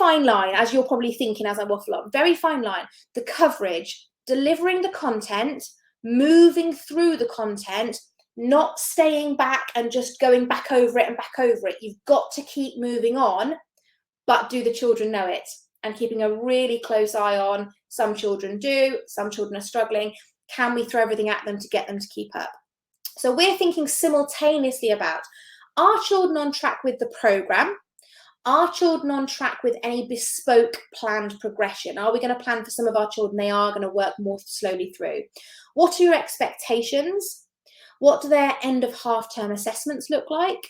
fine line, as you're probably thinking as I waffle on, very fine line. The coverage, delivering the content, moving through the content, not staying back and just going back over it and back over it. You've got to keep moving on, but do the children know it? And keeping a really close eye on, some children do, some children are struggling. Can we throw everything at them to get them to keep up? So we're thinking simultaneously about, are children on track with the programme? Are children on track with any bespoke planned progression? Are we going to plan for some of our children they are going to work more slowly through? What are your expectations? What do their end of half-term assessments look like?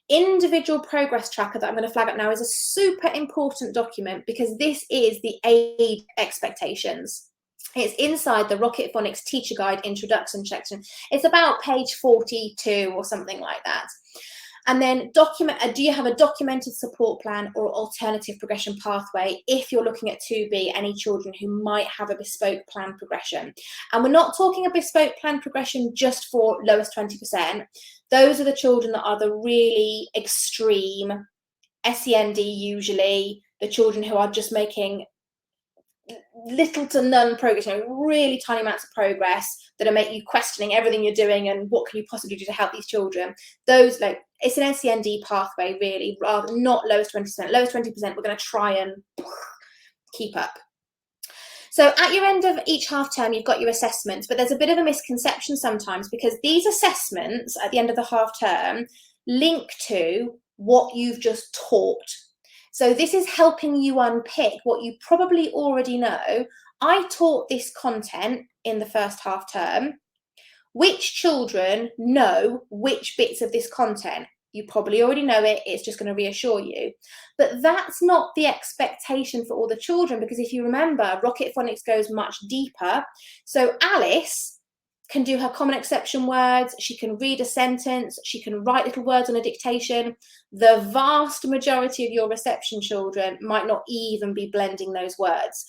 Individual progress tracker that I'm going to flag up now is a super important document because this is the aid expectations. It's inside the Rocket Phonics Teacher Guide Introduction section. It's about page 42 or something like that. And then do you have a documented support plan or alternative progression pathway if you're looking at 2B, any children who might have a bespoke plan progression? And we're not talking a bespoke plan progression just for lowest 20%. Those are the children that are the really extreme, SEND usually, the children who are just making little to none progress, really tiny amounts of progress that are making you questioning everything you're doing and what can you possibly do to help these children. Those, like, it's an SEND pathway really, rather not lowest 20%. Lowest 20% we're going to try and keep up. So at your end of each half term, you've got your assessments, but there's a bit of a misconception sometimes because these assessments at the end of the half term link to what you've just taught. So this is helping you unpick what you probably already know. I taught this content in the first half term. Which children know which bits of this content? You probably already know it, it's just going to reassure you. But that's not the expectation for all the children, because if you remember, Rocket Phonics goes much deeper. So Alice can do her common exception words, she can read a sentence, she can write little words on a dictation. The vast majority of your reception children might not even be blending those words.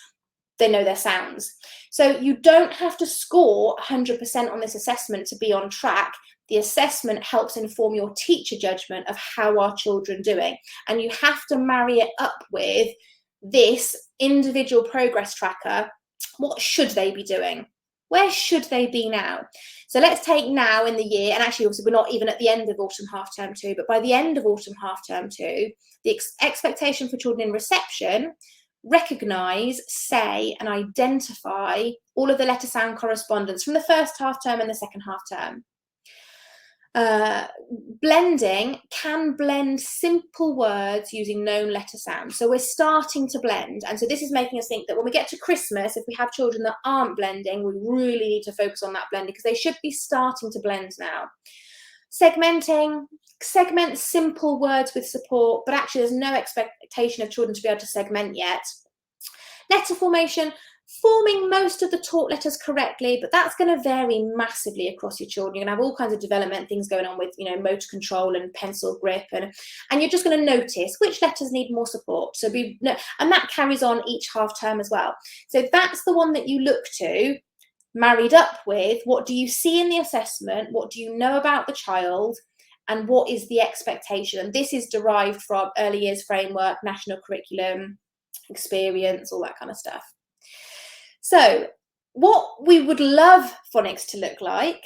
They know their sounds. So you don't have to score 100% on this assessment to be on track. The assessment helps inform your teacher judgment of how our children are doing. And you have to marry it up with this individual progress tracker. What should they be doing? Where should they be now? So let's take now in the year, and actually also we're not even at the end of autumn half term 2, but by the end of autumn half term 2, the expectation for children in reception: recognise, say and identify all of the letter sound correspondence from the first half term and the second half term. Blending, can blend simple words using known letter sounds. So we're starting to blend, and so this is making us think that when we get to Christmas, if we have children that aren't blending, we really need to focus on that blending because they should be starting to blend now. Segmenting, segment simple words with support, but actually there's no expectation of children to be able to segment yet. Letter formation, forming most of the taught letters correctly, but that's going to vary massively across your children. You're going to have all kinds of development things going on with, motor control and pencil grip, and you're just going to notice which letters need more support. So and that carries on each half term as well. So that's the one that you look to, married up with what do you see in the assessment, what do you know about the child, and what is the expectation. And this is derived from early years framework, national curriculum, experience, all that kind of stuff. So what we would love phonics to look like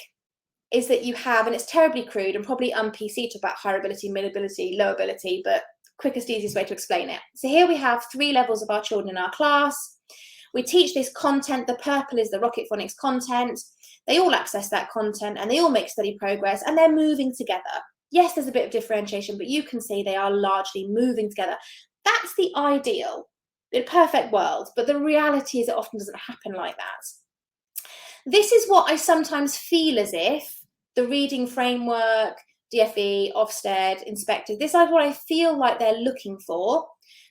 is that you have, and it's terribly crude and probably un-PC to about higher ability, mid ability, low ability, but quickest, easiest way to explain it. So here we have 3 levels of our children in our class. We teach this content. The purple is the Rocket Phonics content. They all access that content and they all make steady progress and they're moving together. Yes, there's a bit of differentiation, but you can see they are largely moving together. That's the ideal, in a perfect world, but the reality is it often doesn't happen like that. This is what I sometimes feel as if the reading framework, DFE, Ofsted, Inspected, this is what I feel like they're looking for,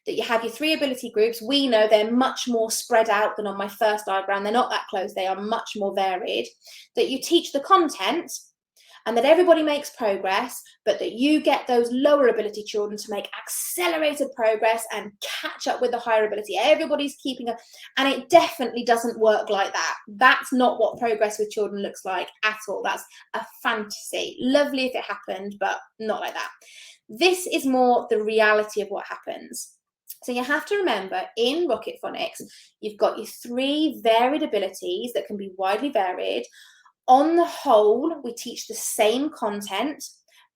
that you have your 3 ability groups. We know they're much more spread out than on my first diagram. They're not that close. They are much more varied. That you teach the content and that everybody makes progress, but that you get those lower ability children to make accelerated progress and catch up with the higher ability. Everybody's keeping up, and it definitely doesn't work like that. That's not what progress with children looks like at all. That's a fantasy. Lovely if it happened, but not like that. This is more the reality of what happens. So you have to remember, in Rocket Phonics, you've got your 3 varied abilities that can be widely varied. On the whole, we teach the same content,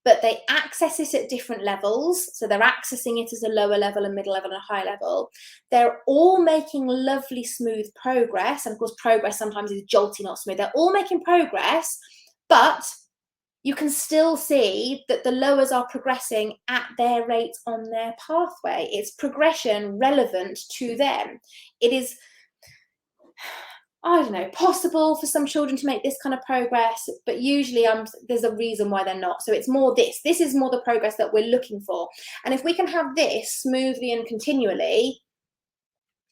but they access it at different levels. So they're accessing it as a lower level, a middle level, and a high level. They're all making lovely, smooth progress. And of course, progress sometimes is jolty, not smooth. They're all making progress, but you can still see that the lowers are progressing at their rate on their pathway. It's progression relevant to them. It is, I don't know, possible for some children to make this kind of progress, but usually there's a reason why they're not. So it's more this. This is more the progress that we're looking for. And if we can have this smoothly and continually,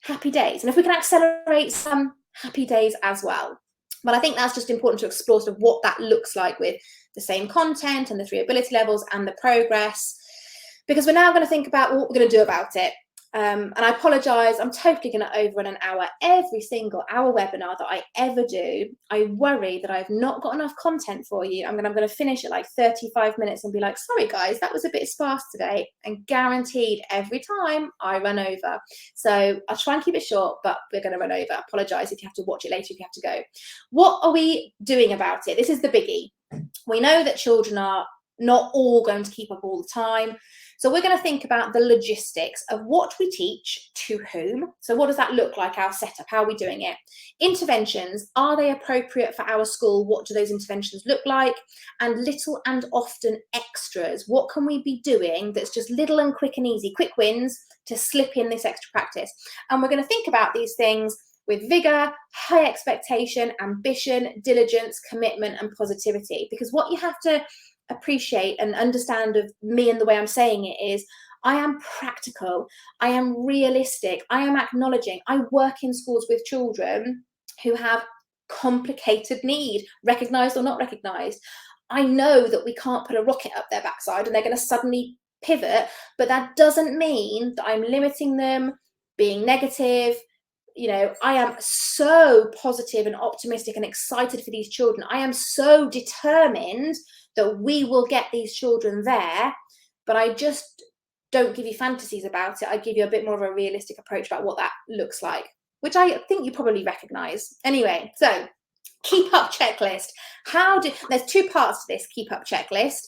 happy days. And if we can accelerate some, happy days as well. But I think that's just important to explore sort of what that looks like with the same content and the 3 ability levels and the progress, because we're now going to think about what we're going to do about it. And I apologise, I'm totally going to overrun an hour every single hour webinar that I ever do. I worry that I've not got enough content for you. I'm going to finish at like 35 minutes and be like, sorry guys, that was a bit sparse today. And guaranteed every time I run over. So I'll try and keep it short, but we're going to run over. Apologise if you have to watch it later, if you have to go. What are we doing about it? This is the biggie. We know that children are not all going to keep up all the time. So we're going to think about the logistics of what we teach to whom. So what does that look like, our setup? How are we doing it? Interventions, are they appropriate for our school? What do those interventions look like? And little and often extras. What can we be doing that's just little and quick and easy, quick wins to slip in this extra practice? And we're going to think about these things with vigour, high expectation, ambition, diligence, commitment, and positivity. Because what you have to appreciate and understand of me and the way I'm saying it is, I am practical, I am realistic, I am acknowledging. I work in schools with children who have complicated need, recognised or not recognised. I know that we can't put a rocket up their backside and they're going to suddenly pivot, but that doesn't mean that I'm limiting them, being negative. You know, I am so positive and optimistic and excited for these children. I am so determined that we will get these children there, but I just don't give you fantasies about it. I give you a bit more of a realistic approach about what that looks like, which I think you probably recognise. Anyway, so keep up checklist. There's 2 parts to this keep up checklist.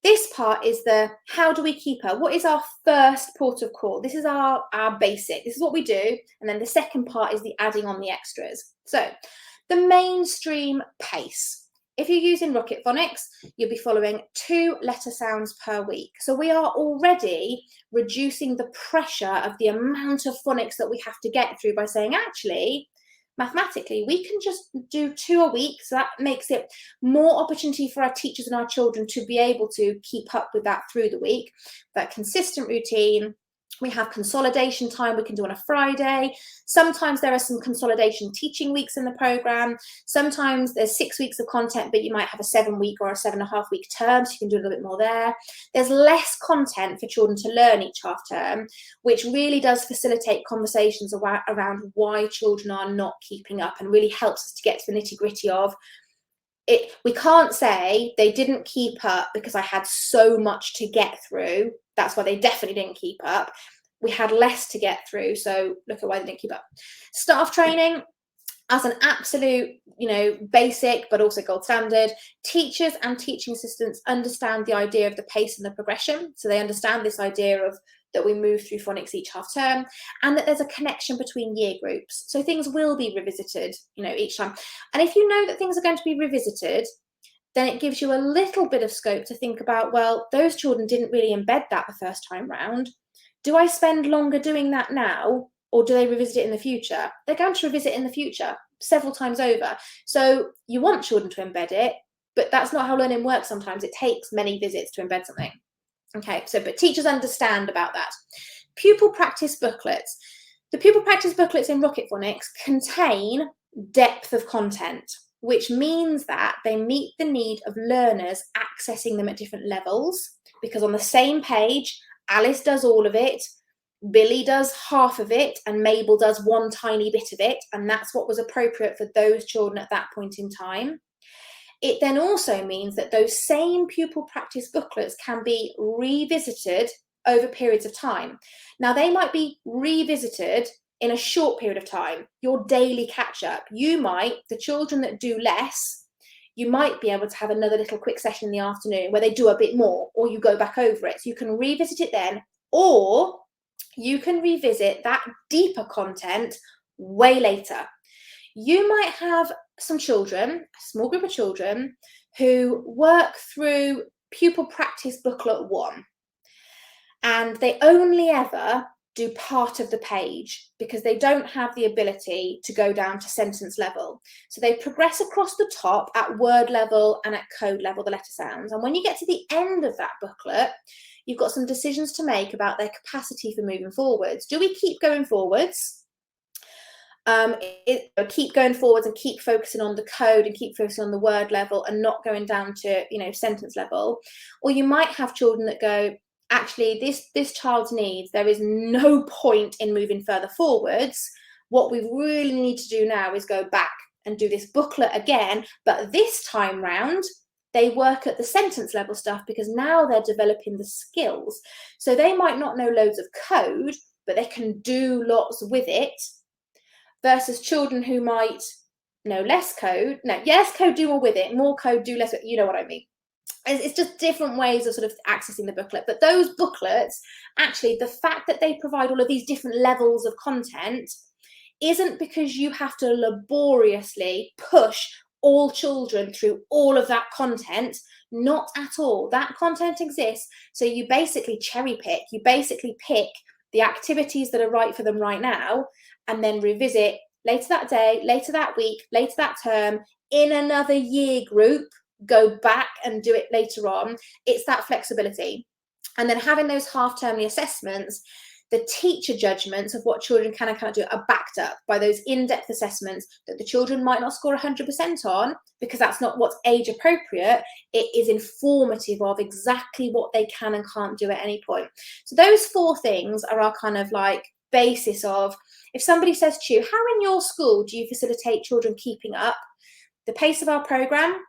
This part is the how do we keep up? What is our first port of call? This is our basic. This is what we do. And then the second part is the adding on the extras. So the mainstream pace. If you're using Rocket Phonics, you'll be following 2 letter sounds per week. So we are already reducing the pressure of the amount of phonics that we have to get through by saying, actually, mathematically, we can just do 2 a week. So that makes it more opportunity for our teachers and our children to be able to keep up with that through the week. That consistent routine. We have consolidation time we can do on a Friday. Sometimes there are some consolidation teaching weeks in the programme. Sometimes there's 6 weeks of content, but you might have a 7-week or a 7.5-week term, so you can do a little bit more there. There's less content for children to learn each half term, which really does facilitate conversations around why children are not keeping up and really helps us to get to the nitty-gritty of it. We can't say they didn't keep up because I had so much to get through. That's why they definitely didn't keep up. We had less to get through, so look at why they didn't keep up. Staff training, as an absolute, basic, but also gold standard. Teachers and teaching assistants understand the idea of the pace and the progression. So they understand this idea of that we move through phonics each half term, and that there's a connection between year groups. So things will be revisited, each time. And if you know that things are going to be revisited, then it gives you a little bit of scope to think about, well, those children didn't really embed that the first time round. Do I spend longer doing that now, or do they revisit it in the future? They're going to revisit in the future several times over. So you want children to embed it, but that's not how learning works sometimes. It takes many visits to embed something. Okay, but teachers understand about that. Pupil practice booklets. The pupil practice booklets in Rocket Phonics contain depth of content, which means that they meet the need of learners accessing them at different levels, because on the same page, Alice does all of it, Billy does half of it, and Mabel does one tiny bit of it, and that's what was appropriate for those children at that point in time. It then also means that those same pupil practice booklets can be revisited over periods of time. Now, they might be revisited in a short period of time, your daily catch up. The children that do less, you might be able to have another little quick session in the afternoon where they do a bit more, or you go back over it. So you can revisit it then, or you can revisit that deeper content way later. You might have some children, a small group of children, who work through pupil practice booklet 1, and they only ever do part of the page because they don't have the ability to go down to sentence level. So they progress across the top at word level and at code level, the letter sounds. And when you get to the end of that booklet, you've got some decisions to make about their capacity for moving forwards. Do we keep going forwards? Keep going forwards and keep focusing on the code and keep focusing on the word level and not going down to, sentence level? Or you might have children that go, actually, this child's needs, there is no point in moving further forwards. What we really need to do now is go back and do this booklet again, but this time round, they work at the sentence level stuff because now they're developing the skills. So they might not know loads of code, but they can do lots with it, versus children who might know less code. No, yes, code, do more with it, more code, do less with it. You know what I mean. It's just different ways of sort of accessing the booklet. But those booklets, actually, the fact that they provide all of these different levels of content isn't because you have to laboriously push all children through all of that content. Not at all. That content exists. So you basically cherry pick. You basically pick the activities that are right for them right now, and then revisit later that day, later that week, later that term, in another year group, go back and do it later on. It's that flexibility. And then having those half-termly assessments, the teacher judgments of what children can and cannot do are backed up by those in-depth assessments that the children might not score 100% on because that's not what's age appropriate. It is informative of exactly what they can and can't do at any point. So those 4 things are our kind of like basis of, if somebody says to you, how in your school do you facilitate children keeping up the pace of our program,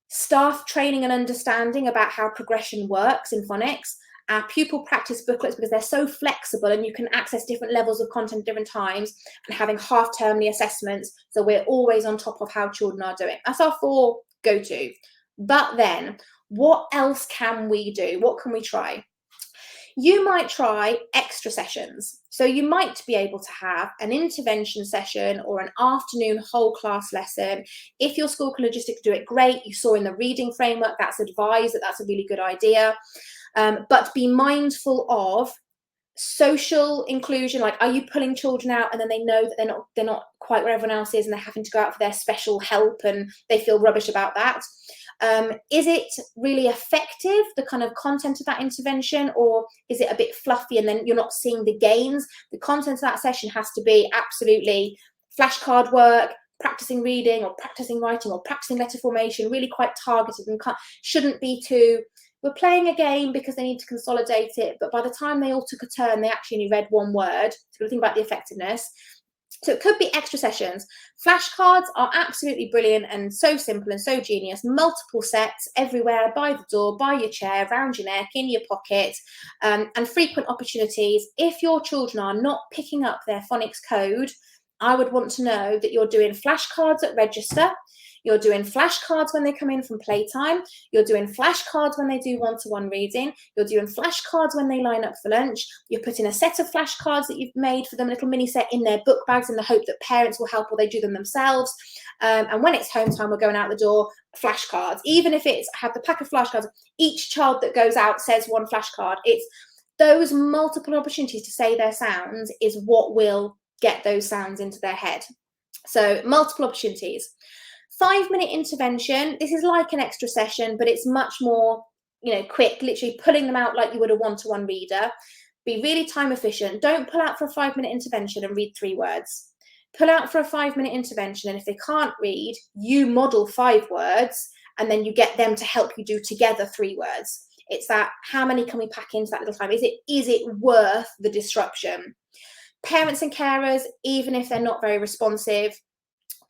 staff training and understanding about how progression works in phonics, our pupil practice booklets because they're so flexible and you can access different levels of content at different times, and having half-termly assessments so we're always on top of how children are doing. That's our 4 go-to. But then what else can we do? What can we try? You might try extra sessions. So you might be able to have an intervention session or an afternoon whole class lesson. If your school can logistically do it, great. You saw in the reading framework, that's advised that that's a really good idea. But be mindful of social inclusion. Like, are you pulling children out and then they know that they're not quite where everyone else is and they're having to go out for their special help and they feel rubbish about that? Is it really effective, the kind of content of that intervention, or is it a bit fluffy and then you're not seeing the gains? The content of that session has to be absolutely flashcard work, practicing reading or practicing writing or practicing letter formation, really quite targeted, and shouldn't be too, we're playing a game because they need to consolidate it, but by the time they all took a turn, they actually only read 1 word. So think about the effectiveness. So it could be extra sessions. Flashcards are absolutely brilliant and so simple and so genius. Multiple sets everywhere, by the door, by your chair, around your neck, in your pocket, and frequent opportunities. If your children are not picking up their phonics code, I would want to know that you're doing flashcards at register. You're doing flashcards when they come in from playtime. You're doing flashcards when they do one-to-one reading. You're doing flashcards when they line up for lunch. You're putting a set of flashcards that you've made for them, a little mini set, in their book bags in the hope that parents will help or they do them themselves. And when it's home time, we're going out the door, flashcards. Even if it's have the pack of flashcards, each child that goes out says 1 flashcard. It's those multiple opportunities to say their sounds is what will get those sounds into their head. So multiple opportunities. 5-minute intervention. This is like an extra session, but it's much more, quick, literally pulling them out like you would a one-to-one reader. Be really time efficient. Don't pull out for a 5-minute intervention and read 3 words. Pull out for a 5-minute intervention, and if they can't read, you model 5 words, and then you get them to help you do together 3 words. It's that, how many can we pack into that little time? Is it worth the disruption? Parents and carers, even if they're not very responsive,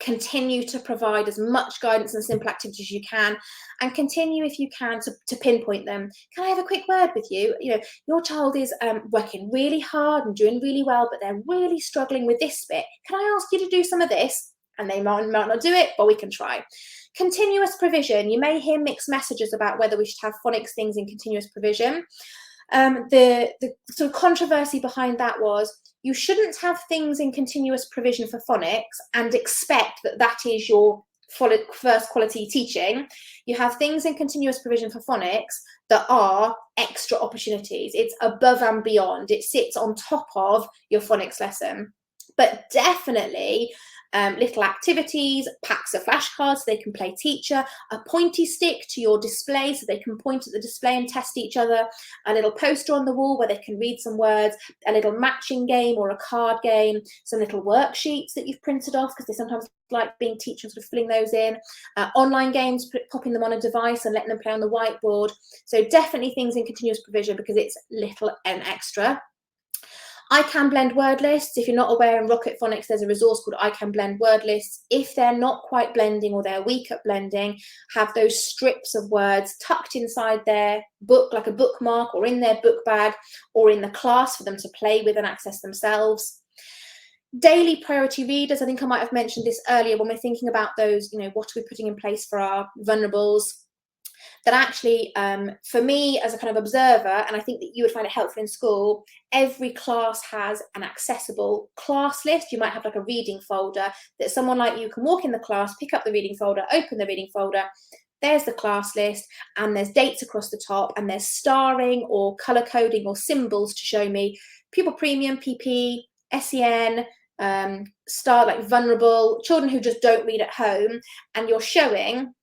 continue to provide as much guidance and simple activities as you can, and continue, if you can, to pinpoint them. Can I have a quick word with you? You know, your child is working really hard and doing really well, but they're really struggling with this bit. Can I ask you to do some of this? And they might not do it, but we can try. Continuous provision. You may hear mixed messages about whether we should have phonics things in continuous provision. The sort of controversy behind that was you shouldn't have things in continuous provision for phonics and expect that that is your first quality teaching. You have things in continuous provision for phonics that are extra opportunities. It's above and beyond. It sits on top of your phonics lesson. But definitely little activities, packs of flashcards so they can play teacher, a pointy stick to your display so they can point at the display and test each other, a little poster on the wall where they can read some words, a little matching game or a card game, some little worksheets that you've printed off because they sometimes like being teachers sort of filling those in, online games, popping them on a device and letting them play on the whiteboard. So definitely things in continuous provision because it's little and extra. I can blend word lists. If you're not aware, in Rocket Phonics, there's a resource called I Can Blend Word Lists. If they're not quite blending or they're weak at blending, have those strips of words tucked inside their book, like a bookmark, or in their book bag, or in the class for them to play with and access themselves. Daily priority readers. I think I might have mentioned this earlier when we're thinking about those, you know, what are we putting in place for our vulnerables? That actually, for me as a kind of observer, and I think that you would find it helpful in school, every class has an accessible class list. You might have like a reading folder that someone like you can walk in the class, pick up the reading folder, open the reading folder. There's the class list, and there's dates across the top, and there's starring or color coding or symbols to show me pupil premium, PP, SEN, star, like vulnerable, children who just don't read at home. And you're showing,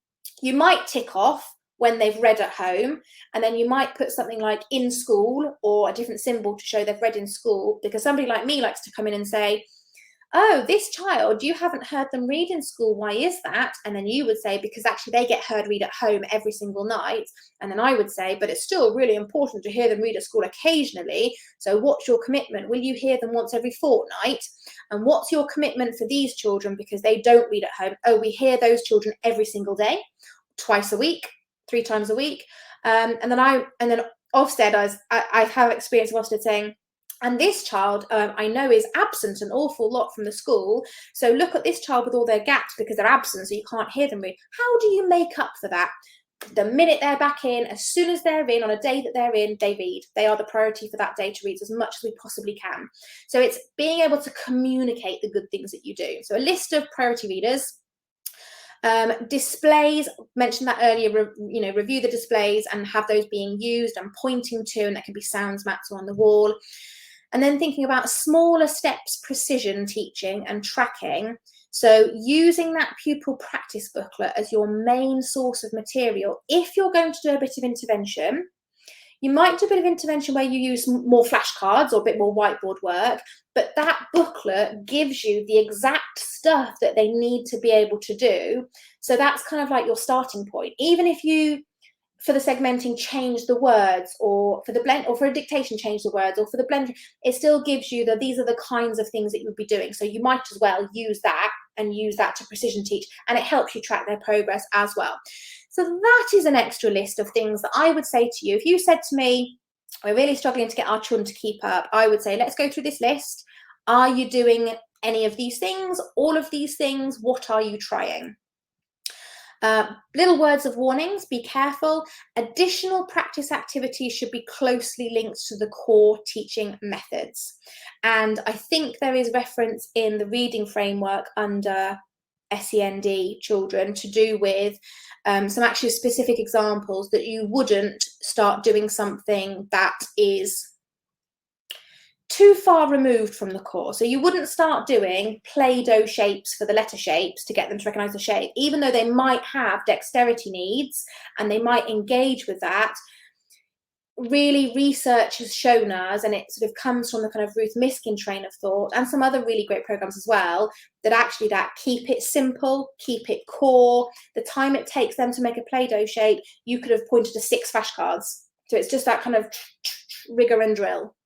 you might tick off when they've read at home, and then you might put something like in school or a different symbol to show they've read in school, because somebody like me likes to come in and say, oh, this child, you haven't heard them read in school, why is that? And then you would say, because actually they get heard read at home every single night. And then I would say, but it's still really important to hear them read at school occasionally. So what's your commitment? Will you hear them once every fortnight? And what's your commitment for these children because they don't read at home? Oh, we hear those children every single day, twice a week, 3 times a week. And then Ofsted, I have experience of Ofsted saying, and this child I know is absent an awful lot from the school. So look at this child with all their gaps because they're absent, so you can't hear them read. How do you make up for that? The minute they're back in, as soon as they're in, on a day that they're in, they read. They are the priority for that day to read as much as we possibly can. So it's being able to communicate the good things that you do. So a list of priority readers. Displays, mentioned that earlier, review the displays and have those being used and pointing to, and that can be sounds mats on the wall. And then thinking about smaller steps, precision teaching and tracking. So using that pupil practice booklet as your main source of material. If you're going to do a bit of intervention, you might do a bit of intervention where you use more flashcards or a bit more whiteboard work, but that booklet gives you the exact stuff that they need to be able to do. So that's kind of like your starting point. Even if you, for the segmenting, change the words, or for the blend, or for a dictation, change the words, or for the blend, it still gives you these are the kinds of things that you would be doing. So you might as well use that and use that to precision teach, and it helps you track their progress as well. So that is an extra list of things that I would say to you. If you said to me, we're really struggling to get our children to keep up, I would say, let's go through this list. Are you doing any of these things? All of these things? What are you trying? Little words of warnings, be careful. Additional practice activities should be closely linked to the core teaching methods. And I think there is reference in the reading framework under SEND children to do with some actually specific examples that you wouldn't start doing something that is too far removed from the core. So you wouldn't start doing Play-Doh shapes for the letter shapes to get them to recognize the shape, even though they might have dexterity needs and they might engage with that. Really, research has shown us, and it sort of comes from the kind of Ruth Miskin train of thought and some other really great programs as well, that actually that keep it simple, keep it core. The time it takes them to make a Play-Doh shape, you could have pointed to 6 flashcards. So it's just that kind of rigor and drill.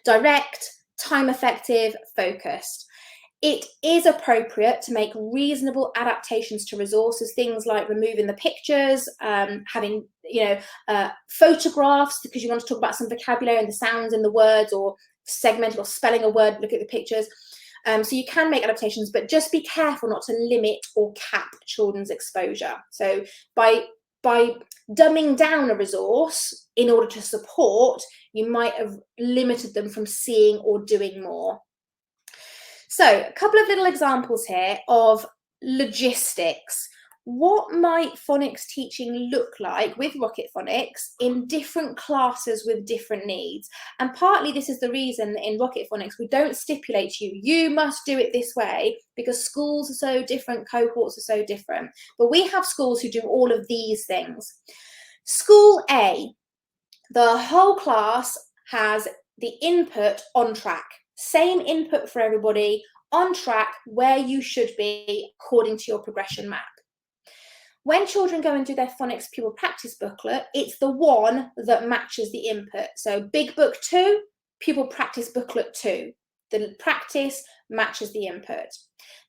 Direct, time effective, focused. It is appropriate to make reasonable adaptations to resources, things like removing the pictures, having photographs, because you want to talk about some vocabulary and the sounds in the words, or segmented or spelling a word, look at the pictures. So you can make adaptations, but just be careful not to limit or cap children's exposure. So by dumbing down a resource in order to support, you might have limited them from seeing or doing more. So a couple of little examples here of logistics. What might phonics teaching look like with Rocket Phonics in different classes with different needs? And partly this is the reason that in Rocket Phonics we don't stipulate you must do it this way, because schools are so different, cohorts are so different. But we have schools who do all of these things. School A, the whole class has the input on track. Same input for everybody, on track, where you should be according to your progression map. When children go and do their phonics pupil practice booklet, it's the one that matches the input. So Big Book 2, pupil practice booklet 2. The practice matches the input.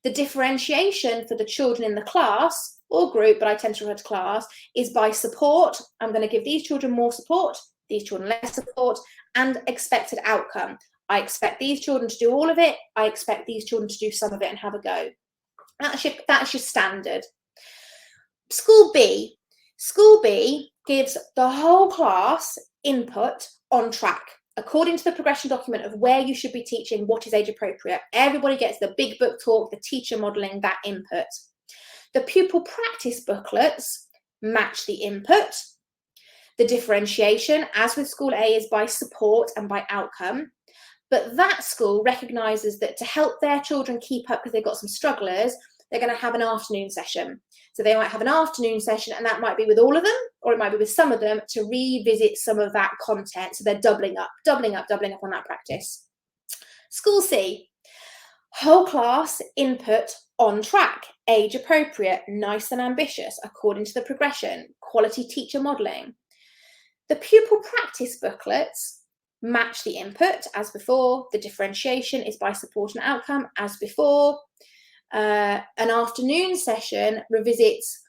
The differentiation for the children in the class or group, but I tend to refer to class, is by support. I'm going to give these children more support, these children less support, and expected outcome. I expect these children to do all of it. I expect these children to do some of it and have a go. That's your standard. School B. School B gives the whole class input on track, according to the progression document of where you should be teaching, what is age appropriate. Everybody gets the big book talk, the teacher modelling, that input. The pupil practice booklets match the input. The differentiation, as with school A, is by support and by outcome. But that school recognises that to help their children keep up, because they've got some strugglers, they're going to have an afternoon session. So they might have an afternoon session, and that might be with all of them, or it might be with some of them, to revisit some of that content. So they're doubling up on that practice. School C, whole class input on track, age appropriate, nice and ambitious, according to the progression, quality teacher modelling. The pupil practice booklets match the input as before. The differentiation is by support and outcome as before. An afternoon session revisits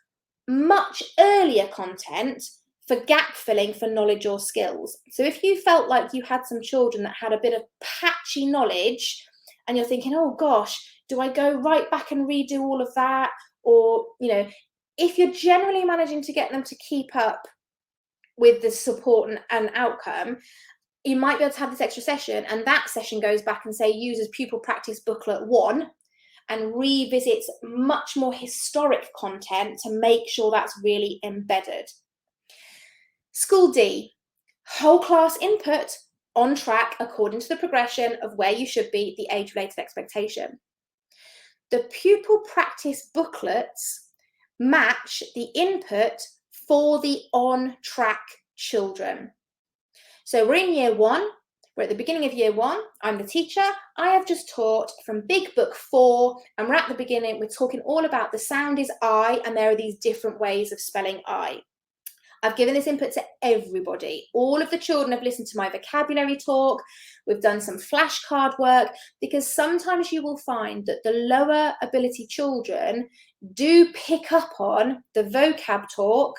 much earlier content for gap filling for knowledge or skills. So if you felt like you had some children that had a bit of patchy knowledge and you're thinking, oh gosh, do I go right back and redo all of that? Or, if you're generally managing to get them to keep up with the support and outcome, you might be able to have this extra session, and that session goes back and say uses pupil practice booklet 1 and revisits much more historic content to make sure that's really embedded. School D, whole class input on track according to the progression of where you should be, the age-related expectation. The pupil practice booklets match the input for the on-track children. So we're in year 1, we're at the beginning of year 1, I'm the teacher, I have just taught from Big Book 4, and we're at the beginning, we're talking all about the sound is I, and there are these different ways of spelling I. I've given this input to everybody. All of the children have listened to my vocabulary talk, we've done some flashcard work, because sometimes you will find that the lower ability children do pick up on the vocab talk,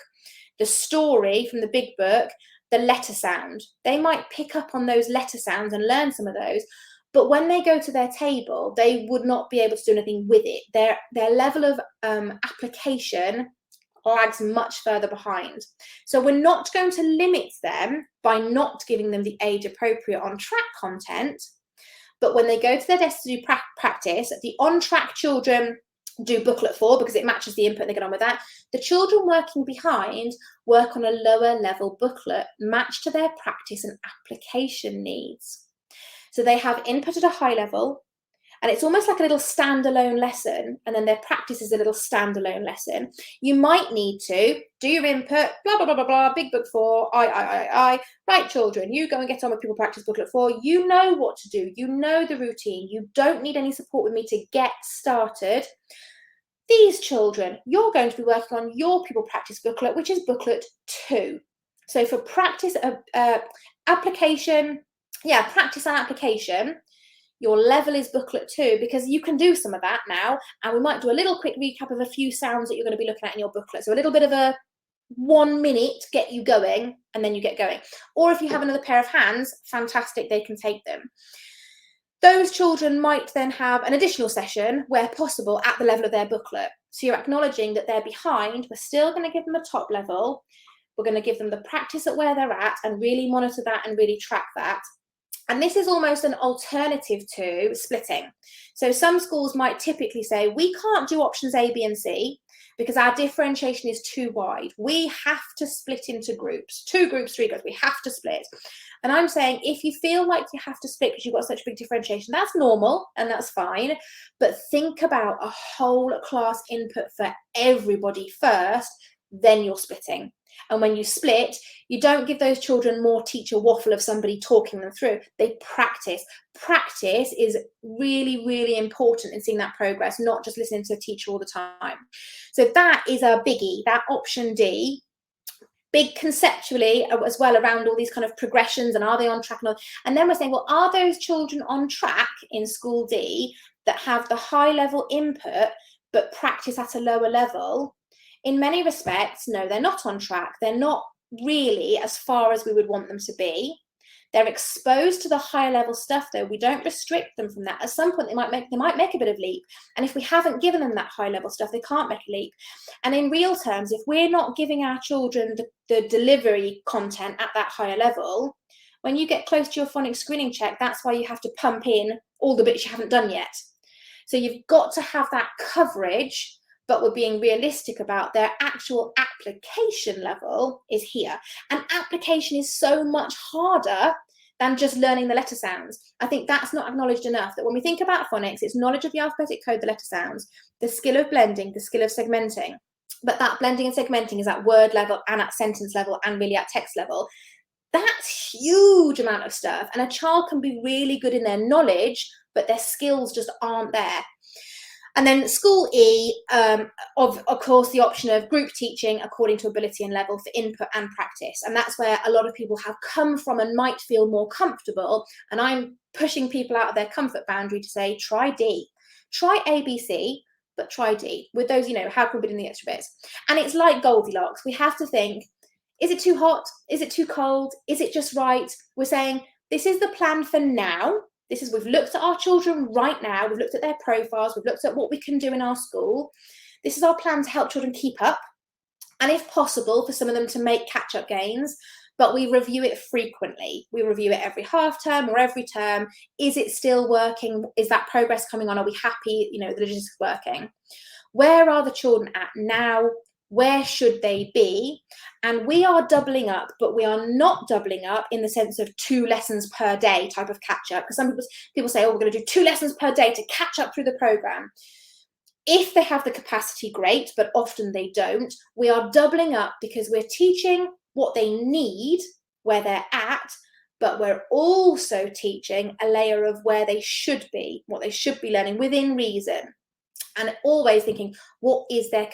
the story from the big book, the letter sound. They might pick up on those letter sounds and learn some of those, but when they go to their table, they would not be able to do anything with it. Their level of application lags much further behind. So we're not going to limit them by not giving them the age appropriate on track content, but when they go to their desk to do practice, the on track children do booklet 4 because it matches the input, they get on with that. The children working behind work on a lower level booklet matched to their practice and application needs. So they have input at a high level, and it's almost like a little standalone lesson, and then their practice is a little standalone lesson. You might need to do your input, blah, blah, blah, blah, blah, big book 4, I. Right, children, you go and get on with pupil practice booklet 4. You know what to do. You know the routine. You don't need any support with me to get started. These children, you're going to be working on your pupil practice booklet, which is booklet 2. So for practice, practice and application, your level is booklet 2, because you can do some of that now, and we might do a little quick recap of a few sounds that you're going to be looking at in your booklet. So a little bit of a 1 minute to get you going, and then you get going. Or if you have another pair of hands, fantastic, they can take them. Those children might then have an additional session where possible at the level of their booklet. So you're acknowledging that they're behind. We're still going to give them a top level. We're going to give them the practice at where they're at and really monitor that and really track that. And this is almost an alternative to splitting. So some schools might typically say, we can't do options A, B, and C because our differentiation is too wide. We have to split into groups, 2 groups, 3 groups, we have to split. And I'm saying, if you feel like you have to split because you've got such big differentiation, that's normal and that's fine. But think about a whole class input for everybody first, then you're splitting. And when you split, you don't give those children more teacher waffle of somebody talking them through. They practice. Practice is really, really important in seeing that progress, not just listening to a teacher all the time. So that is a biggie, that option D. Big conceptually as well around all these kind of progressions and are they on track? And then we're saying, well, are those children on track in school D that have the high level input but practice at a lower level? In many respects, no, they're not on track. They're not really as far as we would want them to be. They're exposed to the higher level stuff, though. We don't restrict them from that. At some point, they might make a bit of leap. And if we haven't given them that high level stuff, they can't make a leap. And in real terms, if we're not giving our children the delivery content at that higher level, when you get close to your phonics screening check, that's why you have to pump in all the bits you haven't done yet. So you've got to have that coverage, but we're being realistic about their actual application level is here. And application is so much harder than just learning the letter sounds. I think that's not acknowledged enough, that when we think about phonics, it's knowledge of the alphabetic code, the letter sounds, the skill of blending, the skill of segmenting. But that blending and segmenting is at word level and at sentence level and really at text level. That's huge amount of stuff. And a child can be really good in their knowledge, but their skills just aren't there. And then school E, of course, the option of group teaching according to ability and level for input and practice. And that's where a lot of people have come from and might feel more comfortable. And I'm pushing people out of their comfort boundary to say, try D. Try ABC, but try D. With those, how can we put in the extra bits? And it's like Goldilocks. We have to think, is it too hot? Is it too cold? Is it just right? We're saying, this is the plan for now. We've looked at our children right now, we've looked at their profiles, we've looked at what we can do in our school. This is our plan to help children keep up, and if possible, for some of them to make catch-up gains, but we review it frequently. We review it every half term or every term. Is it still working? Is that progress coming on? Are we happy, the logistics is working? Where are the children at now? Where should they be? And we are doubling up, but we are not doubling up in the sense of 2 lessons per day type of catch up. Because some people say, oh, we're going to do 2 lessons per day to catch up through the program. If they have the capacity, great, but often they don't. We are doubling up because we're teaching what they need, where they're at, but we're also teaching a layer of where they should be, what they should be learning within reason. And always thinking, what is their